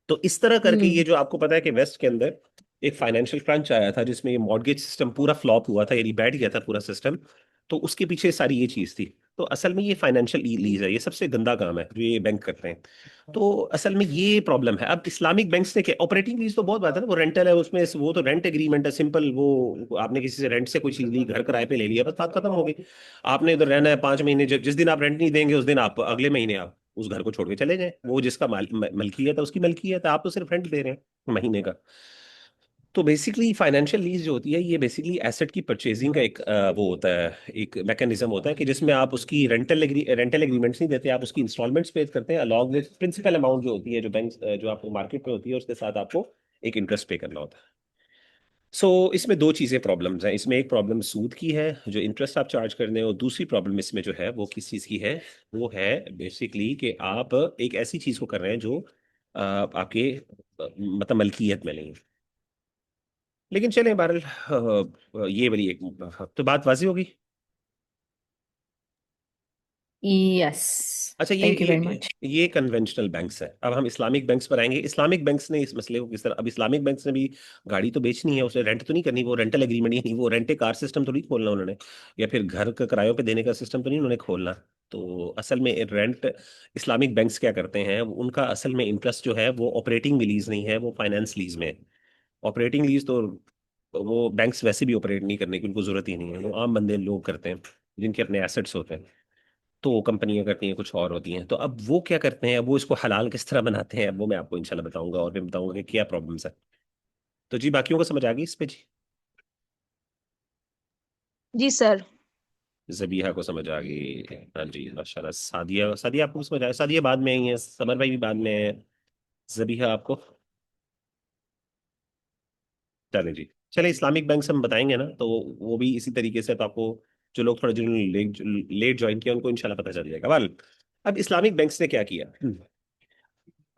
तो इस तरह करके ये हम्म जो आपको पता है कि वेस्ट के अंदर एक फाइनेंशियल क्रंच आया था, जिसमें ये मॉर्गेज सिस्टम पूरा फ्लॉप हुआ था, यानी बैठ गया था पूरा सिस्टम। तो उसके पीछे सारी ये चीज थी। तो असल में ये फाइनेंशियल लीज है, ये सबसे गंदा काम है जो ये बैंक करते हैं। तो असल में ये प्रॉब्लम है। अब इस्लामिक बैंक्स ने क्या, ऑपरेटिंग लीज तो बहुत बात है ना, वो रेंटल है, उसमें वो तो रेंट एग्रीमेंट है सिंपल। वो आपने किसी से रेंट से कोई चीज ली, घर किराए पे ले लिया, बस बात खत्म हो गई। आपने इधर रहना है 5 महीने, जिस दिन आप रेंट नहीं देंगे उस दिन आप अगले महीने आप उस घर को छोड़ के चले जाएं। वो जिसका मलकियत है उसकी मलकियत है, आप तो सिर्फ रेंट दे रहे हैं महीने का। तो बेसिकली फाइनेंशियल लीज जो होती है ये बेसिकली एसेट की परचेजिंग का एक वो होता है, एक मैकेनिज्म होता है कि जिसमें आप उसकी रेंटल एग्रीमेंट्स नहीं देते, आप उसकी इंस्टॉलमेंट्स पे करते हैं अलॉन्ग विद प्रिंसिपल अमाउंट जो होती है, जो बैंक जो आपको मार्केट में होती है, उसके साथ आपको एक इंटरेस्ट पे करना होता है। सो इसमें दो चीजें प्रॉब्लम्स हैं। इसमें एक प्रॉब्लम सूद की है, जो इंटरेस्ट आप चार्ज कर रहे हैं, और दूसरी प्रॉब्लम इसमें जो है वो किस चीज की है। वो है बेसिकली कि आप एक ऐसी चीज को कर रहे हैं जो आपके मतलब मलकियत में नहीं है। लेकिन चलें बहरहाल, ये वाली एक तो बात वाजी होगी। यस अच्छा, ये थैंक यू वेरी ये मच ये कन्वेंशनल बैंक्स है। अब हम इस्लामिक बैंक्स पर आएंगे। इस्लामिक बैंक्स ने इस मसले को किस तरह, अब इस्लामिक बैंक्स ने भी गाड़ी तो बेचनी है, उसे रेंट तो नहीं करनी, वो रेंटल एग्रीमेंट ही नहीं, वो रेंटे कार सिस्टम तो नहीं खोलना उन्होंने, या फिर घर का किरायों पे देने का सिस्टम तो नहीं उन्होंने खोलना। तो असल में रेंट, इस्लामिक बैंक्स क्या करते हैं, उनका असल में इंटरेस्ट जो है वो ऑपरेटिंग में लीज नहीं है, वो फाइनेंस लीज में है। ऑपरेटिंग लीज तो वो बैंक्स वैसे भी ऑपरेट नहीं करने की उनको जरूरत ही नहीं है, वो आम बंदे लोग करते हैं जिनके अपने एसेट्स होते हैं। तो कंपनियां करती हैं कुछ और होती हैं। तो अब वो क्या करते हैं, अब वो इसको हलाल किस तरह बनाते हैं, अब वो मैं आपको इंशाल्लाह बताऊंगा, और फिर बताऊंगा कि क्या प्रॉब्लम्स है। तो जी बाकियों को समझ आ गई इस पे जी। जी सर। जबीहा को समझ आ गई, हाँ जी माशाल्लाह। सादिया, सादिया आपको समझ आया, सादिया बाद में आई है, समर भाई भी बाद में है, जबीहा आपको। चले जी, चले इस्लामिक बैंक से हम बताएंगे ना, तो वो भी इसी तरीके से, तो आपको जो लोग थोड़ा जिन्होंने लेट ज्वाइन किया उनको इंशाल्लाह पता चल जाएगा। वेल, अब इस्लामिक बैंक्स ने क्या किया।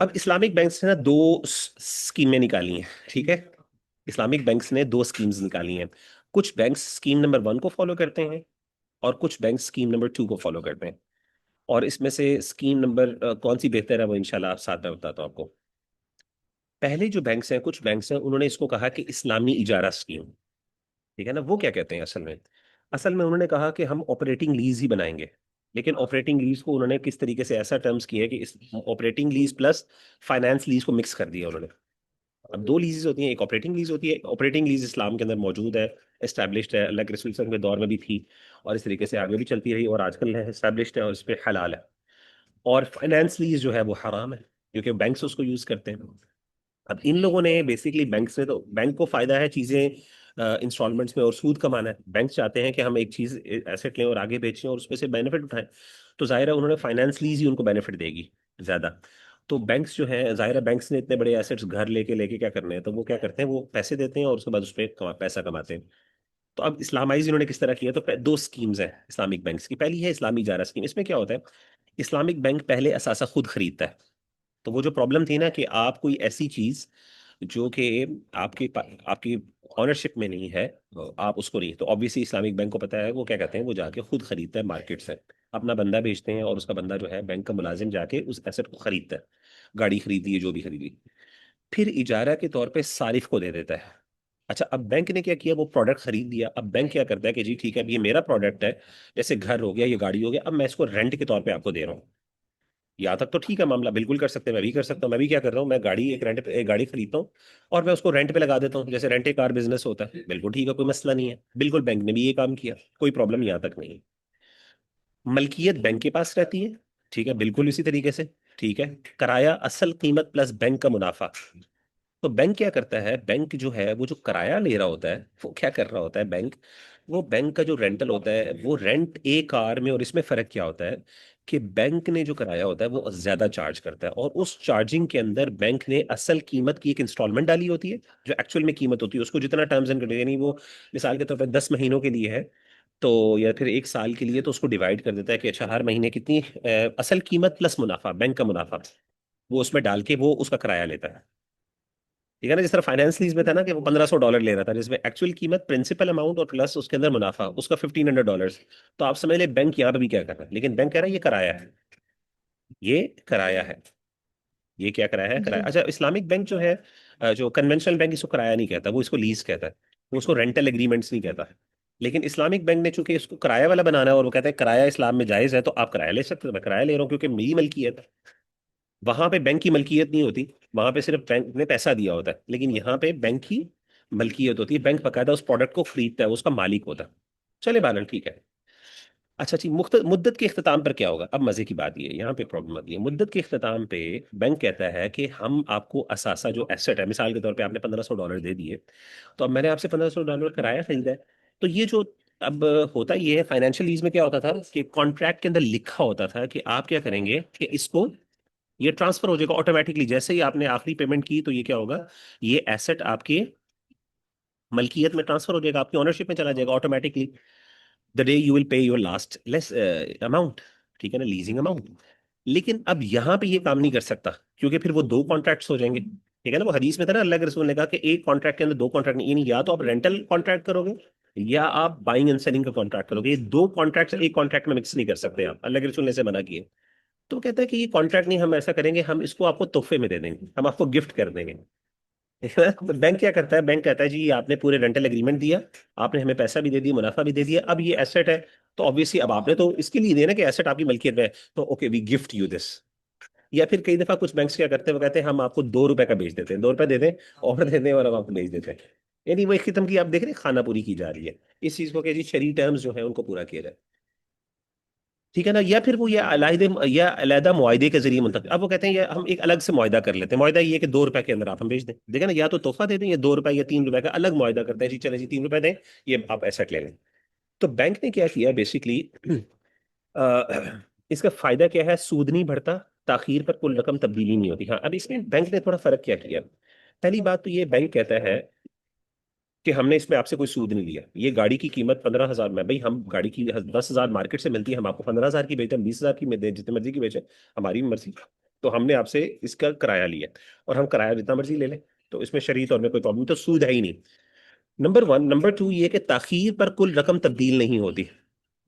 अब इस्लामिक बैंक्स ने ना दो स्कीमें निकाली हैं, ठीक है। इस्लामिक बैंक्स ने दो स्कीम्स निकाली हैं। कुछ बैंक्स स्कीम नंबर 1 को फॉलो करते हैं, और कुछ बैंक स्कीम नंबर 2 को फॉलो करते हैं। और इसमें से स्कीम नंबर कौन सी बेहतर है वो इंशाल्लाह आप साथ में बताता हूँ आपको। पहले जो बैंक्स हैं, कुछ बैंक्स हैं, उन्होंने इसको कहा कि इस्लामी इजारा स्कीम, ठीक है ना। वो क्या कहते हैं असल में उन्होंने कहा कि हम ऑपरेटिंग लीज ही बनाएंगे। लेकिन ऑपरेटिंग लीज को उन्होंने किस तरीके से ऐसा टर्म्स किया है कि इस operating lease plus finance lease को मिक्स कर दिया उन्होंने। अब दो लीजेस होती हैं, एक ऑपरेटिंग लीज होती है। ऑपरेटिंग लीज इस्लाम के अंदर मौजूद है, एस्टैब्लिश्ड है, अल्लाह के रसूल सल्लल्लाहु अलैहि वसल्लम के दौर में भी थी, और इस तरीके से आगे भी चलती रही, और आजकल है एस्टैब्लिश्ड है और इस पे हलाल है। और फाइनेंस लीज जो है वो हराम है, क्योंकि बैंक्स उसको यूज करते हैं। अब इन लोगों ने बेसिकली बैंक से, तो बैंक को फायदा है चीजें इंस्टॉलमेंट्स में और सूद कमाना है। बैंक चाहते हैं कि हम एक चीज एसेट लें और आगे बेचें और उसमें से बेनिफिट उठाएं। तो जाहिर है उन्होंने फाइनेंस लीज ही उनको बेनिफिट देगी ज्यादा। तो बैंक्स जो है, जाहिर है बैंक्स ने इतने बड़े एसेट्स घर लेके लेके क्या करने हैं, तो वो क्या करते हैं, वो पैसे देते हैं और उसके बाद उस पर पैसा कमाते हैं। तो अब इस्लामाइज इन्होंने किस तरह किया, तो दो स्कीम्स हैं इस्लामिक बैंक्स की। पहली है इस्लामी इजारा स्कीम। इसमें क्या होता है, इस्लामिक बैंक पहले असासा खुद खरीदता है। तो वो जो प्रॉब्लम थी ना कि आप कोई ऐसी चीज जो कि आपकी ऑनरशिप में नहीं है, तो आप उसको नहीं, तो ऑब्वियसली इस्लामिक बैंक को पता है, वो क्या कहते हैं, वो जाके खुद खरीदता है मार्केट से। अपना बंदा भेजते हैं और उसका बंदा जो है बैंक का मुलाजिम जाके उस एसेट को खरीदता है। गाड़ी खरीदी है, जो भी खरीदी, फिर इजारा के तौर पे सारिफ को दे देता है। अच्छा, अब बैंक ने क्या किया, वो प्रोडक्ट खरीद लिया। अब बैंक क्या करता है कि जी ठीक है, अब ये मेरा प्रोडक्ट है, जैसे घर हो गया, ये गाड़ी हो गया, अब मैं इसको रेंट के तौर पे आपको दे रहा हूँ। यहाँ तक तो ठीक है मामला, बिल्कुल कर सकते हैं, मैं भी कर सकता हूँ। मैं भी क्या कर रहा हूँ, मैं गाड़ी एक रेंट पे, एक गाड़ी खरीदता हूँ और मैं उसको रेंट पे लगा देता हूँ, जैसे रेंट ए कार बिजनेस होता है। बिल्कुल ठीक है, कोई मसला नहीं है, बिल्कुल बैंक ने भी ये काम किया, कोई प्रॉब्लम यहाँ तक नहीं है। मलकियत बैंक के पास रहती है, ठीक है, बिल्कुल इसी तरीके से। ठीक है, किराया असल कीमत प्लस बैंक का मुनाफा। तो बैंक क्या करता है, बैंक जो है वो जो किराया ले रहा होता है, वो क्या कर रहा होता है बैंक, वो बैंक का जो रेंटल होता है, वो रेंट ए कार में और इसमें फर्क क्या होता है कि बैंक ने जो किराया होता है वो ज्यादा चार्ज करता है, और उस चार्जिंग के अंदर बैंक ने असल कीमत की एक इंस्टॉलमेंट डाली होती है, जो एक्चुअल में कीमत होती है उसको जितना टर्म्स एंड कंडीशन, यानी वो मिसाल के तौर पर 10 महीनों के लिए है, तो या फिर एक साल के लिए, तो उसको डिवाइड कर देता है कि अच्छा हर महीने कितनी असल कीमत प्लस मुनाफा, बैंक का मुनाफा, वो उसमें डाल के वो उसका किराया लेता है। ठीक है ना, जिस तरह फाइनेंस लीज में था ना कि वो $1500 ले रहा था, जिसमें एक्चुअल कीमत प्रिंसिपल अमाउंट और प्लस उसके अंदर मुनाफा उसका $1500। तो आप समझ ले बैंक यहाँ पे भी क्या कर रहा है, लेकिन बैंक कह रहा है ये किराया है, ये किराया है, ये क्या किराया है, जी किराया। अच्छा, इस्लामिक बैंक जो है, जो कन्वेंशनल बैंक इसको किराया नहीं कहता, वो इसको लीज कहता है, वो उसको रेंटल एग्रीमेंट्स नहीं कहता। लेकिन इस्लामिक बैंक ने चूंकि इसको किराया वाला बनाना है, और वो कहता है किराया इस्लाम में जायज है, तो आप किराया ले सकते हो, मैं किराया ले रहा हूँ क्योंकि मेरी मलकियत है। वहां पे बैंक की मलकियत नहीं होती, वहां पे सिर्फ बैंक ने पैसा दिया होता है, लेकिन यहाँ पे बैंक की मलकियत होती है, बैंक बकायदा उस प्रोडक्ट को खरीदता है, वो उसका मालिक होता है। चले बालन, ठीक है। अच्छा जी, मुद्दत के इख्तिताम पर क्या होगा, अब मजे की बात ये है, यहाँ पे प्रॉब्लम आती है। मुद्दत के इख्तिताम पे बैंक कहता है कि हम आपको असासा जो एसेट है, मिसाल के तौर पे आपने $1500 दे दिए, तो अब मैंने आपसे $1500 किराया खरीदा है। तो ये जो अब होता ये है, फाइनेंशियल लीज में क्या होता था कि कॉन्ट्रैक्ट के अंदर लिखा होता था कि आप क्या करेंगे कि इसको, ये ट्रांसफर हो जाएगा ऑटोमेटिकली, जैसे ही आपने आखिरी पेमेंट की तो ये क्या होगा, ये एसेट आपके मलकियत में ट्रांसफर हो जाएगा, आपकी ओनरशिप में चला जाएगा automatically, the day you will pay your last less amount. ठीक है ना, लीजिंग अमाउंट। लेकिन अब यहाँ पे ये काम नहीं कर सकता, क्योंकि फिर वो दो कॉन्ट्रैक्ट्स हो जाएंगे। ठीक है ना, वो हदीस में था ना, अल्लाह के रसूल ने कहा कि एक कॉन्ट्रैक्ट के अंदर दो कॉन्ट्रैक्ट नहीं, यानी या तो आप रेंटल कॉन्ट्रैक्ट करोगे या आप बाइंग एंड सेलिंग का कॉन्ट्रैक्ट करोगे, ये दो कॉन्ट्रैक्ट एक कॉन्ट्रैक्ट में मिक्स नहीं कर सकते आप, अल्लाह के रसूल ने इसे मना किया। तो कहता है कि ये कॉन्ट्रैक्ट नहीं, हम ऐसा करेंगे, हम इसको आपको तोहफे में दे देंगे, हम आपको गिफ्ट कर देंगे। तो बैंक क्या करता है, बैंक कहता है जी आपने पूरे रेंटल एग्रीमेंट दिया, आपने हमें पैसा भी दे दिया, मुनाफा भी दे दिया, अब ये एसेट है, तो ऑब्वियसली अब आपने तो इसके लिए दिया ना कि एसेट आपकी मलकियत में है, तो okay we gift you this. या फिर कई दफा कुछ बैंक्स क्या करते हैं, वो कहते हैं हम आपको $2 का बेच देते हैं, $2 दे दें, ऑफर दे दें और हम आपको बेच देते हैं। यानी वो एक किस्म की आप देख रहे हैं खाना पूरी की जा रही है, इस चीज को, कि जी शरी टर्म्स जो है उनको पूरा किया जाए। ठीक है ना, या फिर वो ये अलहदे या अलहदा मुआहदे के जरिए मुंतकिल, अब वो कहते हैं ये हम एक अलग से मुआहदा कर लेते हैं, मुआहदा ये कि $2 के अंदर आप हम बेच दें, देखें ना, या तो तोहफा दे दें या $2 या $3 का अलग मुआहदा करते हैं, जी चले जी $3 दें, ये आप एसेट ले लें। तो बैंक ने क्या किया बेसिकली, इसका फायदा क्या है, सूद नहीं बढ़ता, ताखीर पर कुल रकम तब्दीली नहीं होती। हाँ, अब इसमें बैंक ने थोड़ा फर्क क्या किया, पहली बात तो ये बैंक कहता है कि हमने इसमें आपसे कोई सूद नहीं लिया, ये गाड़ी की कीमत 15,000 में, भाई हम गाड़ी की 10,000 मार्केट से मिलती है, हम आपको 15,000 की बेचें, हम 20,000 की में दें, जितने मर्जी की बेचें, हमारी मर्जी। तो हमने आपसे इसका किराया लिया और हम किराया जितना मर्जी ले लें, तो इसमें शरई तौर में कोई प्रॉब्लम, तो सूद है ही नहीं। Number one. नंबर टू ये कि ताखीर पर कुल रकम तब्दील नहीं होती।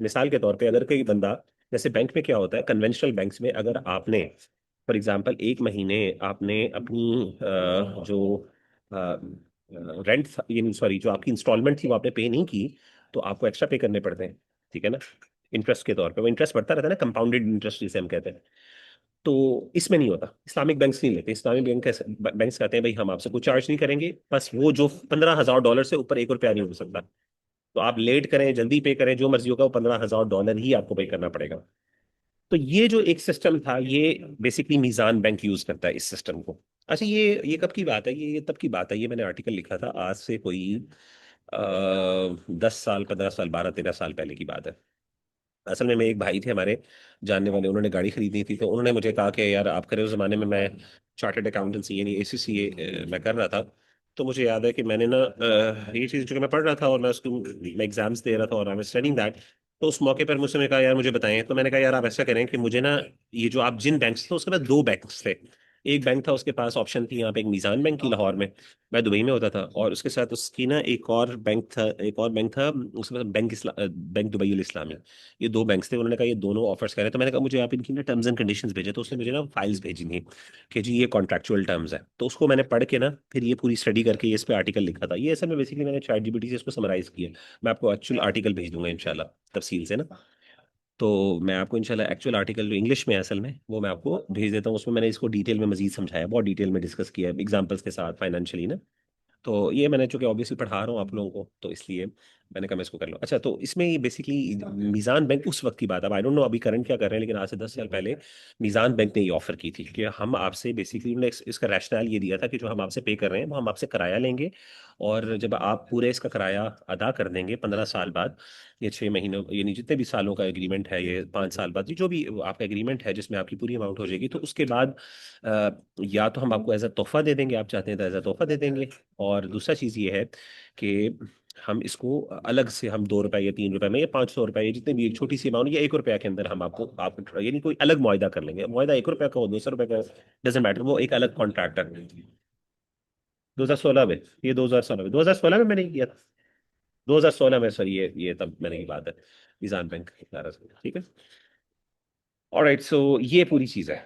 मिसाल के तौर पे अगर कोई बंदा, जैसे बैंक में क्या होता है, कन्वेंशनल बैंक्स में अगर आपने फॉर एग्जांपल एक महीने आपने अपनी जो रेंट, यानी सॉरी, जो आपकी इंस्टॉलमेंट थी वो आपने पे नहीं की, तो आपको एक्स्ट्रा पे करने पड़ते हैं। ठीक है ना, इंटरेस्ट के तौर पे, वो इंटरेस्ट बढ़ता रहता है ना, कंपाउंडेड इंटरेस्ट जिसे हम कहते हैं। तो इसमें नहीं होता, इस्लामिक बैंक्स नहीं लेते, इस्लामिक बैंक्स कहते हैं भाई हम आपसे कोई चार्ज नहीं करेंगे, बस वो जो $15,000 से ऊपर $1 नहीं हो सकता। तो आप लेट करें जल्दी पे करें जो मर्जी होगा, वो $15,000 ही आपको पे करना पड़ेगा। तो ये जो एक सिस्टम था, ये बेसिकली मीज़ान बैंक यूज करता है इस सिस्टम को। अच्छा, ये कब की बात है? ये तब की बात है, ये मैंने आर्टिकल लिखा था आज से कोई 10 साल, 15 साल, 12-13 साल पहले की बात है। असल में एक भाई थे हमारे जानने वाले, उन्होंने गाड़ी खरीदनी थी, तो उन्होंने मुझे कहा कि यार आप करे, उस जमाने में मैं चार्टर्ड अकाउंटेंसी यानी ACCA मैं कर रहा था। तो मुझे याद है कि मैंने ना ये चीज़ जो कि मैं पढ़ रहा था, और मैं एग्जाम्स दे रहा था, और आई एम स्टडीइंग दैट। तो उस मौके पर मुझसे ने कहा यार मुझे बताएं। तो मैंने कहा यार आप ऐसा करें कि मुझे ना, ये जो आप जिन बैंक्स थे उसके बाद दो बैंक्स थे। एक बैंक था, उसके पास ऑप्शन थी यहाँ पे एक मीज़ान बैंक की लाहौर में, मैं दुबई में होता था, और उसके साथ उसकी ना एक और बैंक था उसके पास बैंक दुबई अल इस्लामी। ये दो बैंक्स थे। उन्होंने कहा ये दोनों ऑफर्स कर रहे हैं, तो मैंने कहा मुझे आप इनकी ना टर्म्स एंड कंडीशंस भेजे। तो उसने मुझे ना फाइल्स भेजी थी कि जी ये कॉन्ट्रैक्चुअल टर्म्स है। तो उसको मैंने पढ़ के ना फिर ये पूरी स्टडी करके ये इस पे आर्टिकल लिखा था। ये असल में बेसिकली मैंने चैट जीपीटी से इसको समराइज किया। मैं आपको एक्चुअल आर्टिकल भेज दूंगा इंशाल्लाह तफसील से ना। तो मैं आपको इंशाल्लाह एक्चुअल आर्टिकल जो इंग्लिश में है असल में, वो मैं आपको भेज देता हूँ। उसमें मैंने इसको डिटेल में मजीद समझाया, बहुत डिटेल में डिस्कस किया एग्जाम्पल्स के साथ फाइनेंशियली ना। तो ये मैंने चूंकि ऑब्वियसली पढ़ा रहा हूँ आप लोगों को, तो इसलिए मैंने कहा मैं इसको कर लूँ। अच्छा, तो इसमें ये बेसिकली मीज़ान बैंक उस वक्त की बात है, अब आई डोंट नो अभी करंट क्या कर रहे हैं, लेकिन आज से 10 साल पहले मीज़ान बैंक ने ये ऑफर की थी कि हम आपसे बेसिकली, उन्होंने इसका रैशनल ये दिया था कि जो हम आपसे पे कर रहे हैं वो हम आपसे किराया लेंगे, और जब आप पूरे इसका किराया अदा कर देंगे 15 साल बाद, ये 6 महीनों यानी जितने भी सालों का एग्रीमेंट है, ये 5 साल बाद, ये जो भी आपका एग्रीमेंट है जिसमें आपकी पूरी अमाउंट हो जाएगी, तो उसके बाद या तो हम आपको एज अ तोहफा दे देंगे, आप चाहते हैं तो एज अ तोहफा दे देंगे। और दूसरा चीज़ ये है कि हम इसको अलग से, हम 2 रुपए या 3 रुपए में या 500 रुपए या जितने भी एक छोटी सी अमाउंट या 1 रुपया के अंदर हम आपको यानी कोई अलग मुआयदा कर लेंगे। मुआयदा 1 रुपया का हो, 200 रुपये का, डजेंट मैटर, वो एक अलग कॉन्ट्रैक्ट है। 2016 में, ये 2016 में मैंने किया था। 2016 में सर, ये तब मैंने की बात है, निजाम बैंक ठीक है। ऑलराइट, सो ये पूरी चीज़ है।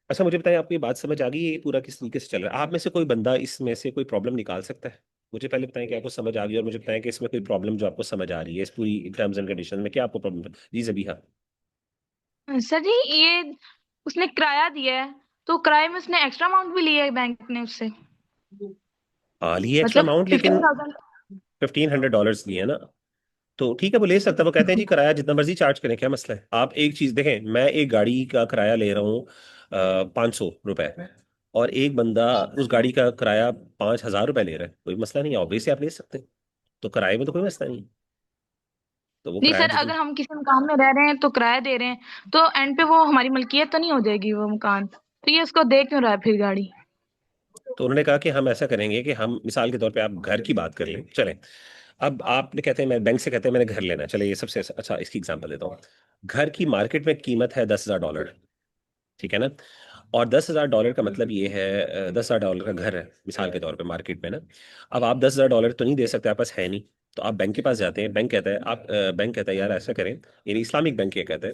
अच्छा, मुझे बताएं आपको ये बात समझ आ गई है, ये पूरा किस तरीके से चल रहा है? आप में से कोई बंदा इसमें से कोई प्रॉब्लम निकाल सकता है? मुझे पहले बताएं कि आपको समझ आ गई, और मुझे बताएं कि इसमें कोई प्रॉब्लम जो आपको समझ आ रही है इस पूरी टर्म्स एंड कंडीशन में, क्या आपको प्रॉब्लम है? जी ज़बीहा। सर जी, ये उसने किराया दिया है, तो किराए में उसने एक्स्ट्रा अमाउंट भी लिया है बैंक ने उससे, हाँ, लिए एक्स्ट्रा मतलब अमाउंट, लेकिन 15,000। $1,500 लिए ना। तो ठीक है, वो ले सकता है। वो कहते हैं जी किराया जितना मर्जी चार्ज करें, क्या मसला है? आप एक चीज देखें, मैं एक गाड़ी का किराया ले रहा हूँ 500 रुपए, और एक बंदा उस गाड़ी का किराया 5,000 रुपए ले रहा है, कोई मसला नहीं है, ऑब्वियसली आप ले सकते हैं। तो किराए में तो कोई मसला नहीं है। तो वो नहीं किराया सर, जितना, अगर हम किसी मकान में रह रहे हैं तो किराया दे रहे हैं, तो एंड पे वो हमारी मलकियत तो नहीं हो जाएगी वो मकान? तो ये उसको दे क्यों रहा है फिर गाड़ी? तो उन्होंने कहा कि हम ऐसा करेंगे कि हम मिसाल के तौर पे आप घर की बात कर लें, चलें। अब आपने कहते हैं, मैं बैंक से कहते हैं मैंने घर लेना है, चले ये सबसे अच्छा इसकी एग्जांपल देता हूँ। घर की मार्केट में कीमत है $10,000, ठीक है ना? और $10,000 का मतलब ये है, $10,000 का घर है मिसाल के तौर पे मार्केट में ना। अब आप $10,000 तो नहीं दे सकते, आपके पास है नहीं। तो आप बैंक के पास जाते हैं, बैंक कहता है यार ऐसा करें, यानी इस्लामिक बैंक ये कहता है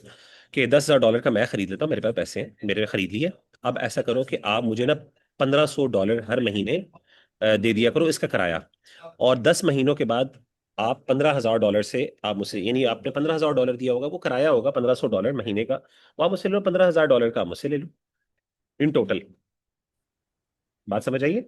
कि $10,000 का मैं खरीद लेता हूँ, मेरे पास पैसे हैं, मेरे खरीद लिए। अब ऐसा करो कि आप मुझे ना $1,500 हर महीने दे दिया करो इसका किराया, और 10 महीनों के बाद आप $15,000 से आप मुझसे, यानी आपने $15,000 दिया होगा, वो किराया होगा $1,500 महीने का, वो आप मुझसे ले लो, $15,000 का आप मुझसे ले लो इन टोटल। बात समझ आइए?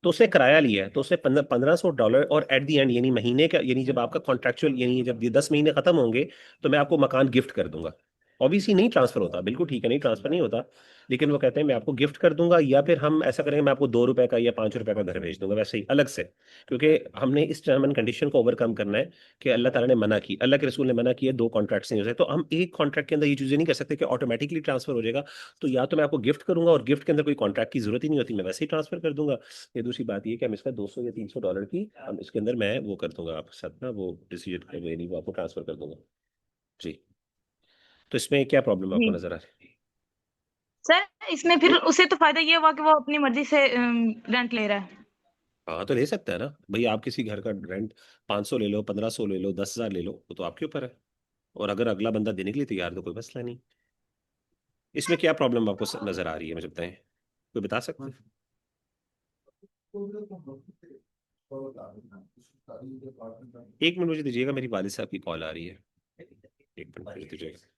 तो उसने किराया लिया है, तो उसने $1,500, और एट दी एंड यानी महीने का, यानी जब आपका कॉन्ट्रेक्चुअल, यानी जब ये 10 महीने खत्म होंगे, तो मैं आपको मकान गिफ्ट कर दूंगा। ऑब्वियसली नहीं ट्रांसफर होता, बिल्कुल ठीक है, नहीं ट्रांसफर नहीं होता, लेकिन वो कहते हैं मैं आपको गिफ्ट कर दूंगा, या फिर हम ऐसा करेंगे मैं आपको 2 रुपए का या 5 रुपए का घर भेज दूंगा वैसे ही अलग से। क्योंकि हमने इस टर्म एंड कंडीशन को ओवरकम करना है कि अल्लाह ताला ने मना की, अल्लाह के रसूल ने मना किया, दो कॉन्ट्रैक्ट्स नहीं हो सकते। तो हम एक कॉन्ट्रैक्ट के अंदर ये चीजें नहीं कर सकते कि ऑटोमेटिकली ट्रांसफर हो जाएगा। तो या तो मैं आपको गिफ्ट करूंगा, और गिफ्ट के अंदर कोई कॉन्ट्रैक्ट की जरूरत ही नहीं होती, मैं वैसे ही ट्रांसफर कर दूंगा। ये दूसरी बात ये कि हम इसका 200 या $300 की हम इसके अंदर मैं वो कर दूंगा आपके साथ ना, वो डिसीजन यानी वो आपको ट्रांसफर कर दूंगा। जी। तो इसमें क्या प्रॉब्लम आपको जी नजर आ रही है? सर, इसमें फिर उसे तो फायदा ये हुआ कि वो अपनी मर्जी से रेंट ले रहा है। हाँ, तो ले सकता है ना भाई, आप किसी घर का रेंट 500 ले लो, 1,500 ले लो, 10,000 ले लो, वो तो आपके ऊपर है। और अगर अगला बंदा देने के लिए तैयार, तो कोई मसला नहीं। इसमें क्या प्रॉब्लम आपको नजर आ रही है, मुझे बताएं, कोई बता सकते हैं? 1 मिनट मुझे दीजिएगा, मेरी वालिद साहब की कॉल आ रही है, 1 मिनट मुझे दीजिएगा।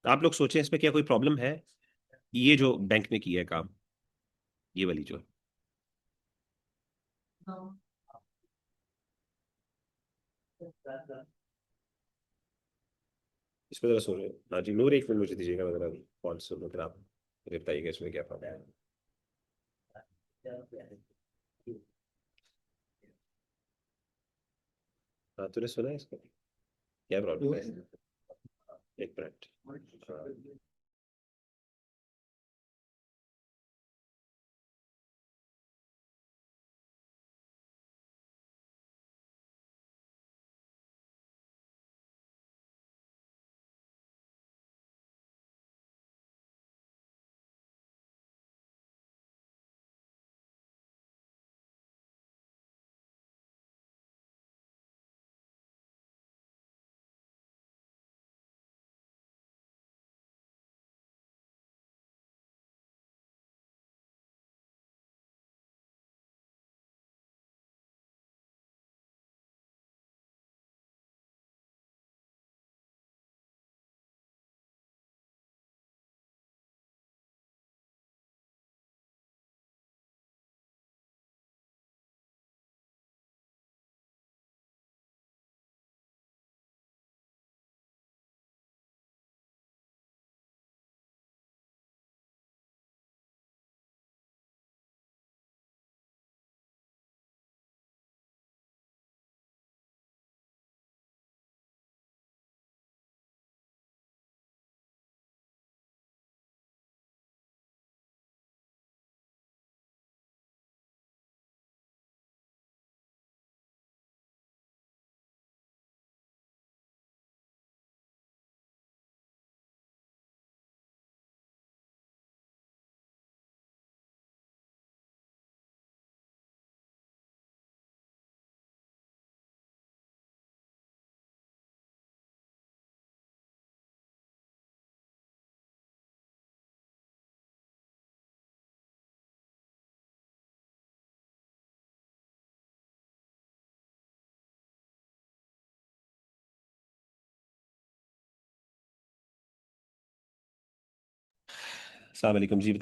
आप लोग सोचें इसमें क्या कोई प्रॉब्लम है? ये जो बैंक ने किया है काम, ये वाली जो इस पर जरा सुन। हाँ जी नूर, एक मिनट मुझे दीजिएगा, मैं जरा कॉल सुन लूँ, फिर आप मुझे बताइएगा इसमें क्या प्रॉब्लम है। हाँ तूने सुना है इसका क्या प्रॉब्लम है? एक मिनट। हाँ। अस्सलाम वालेकुम जी।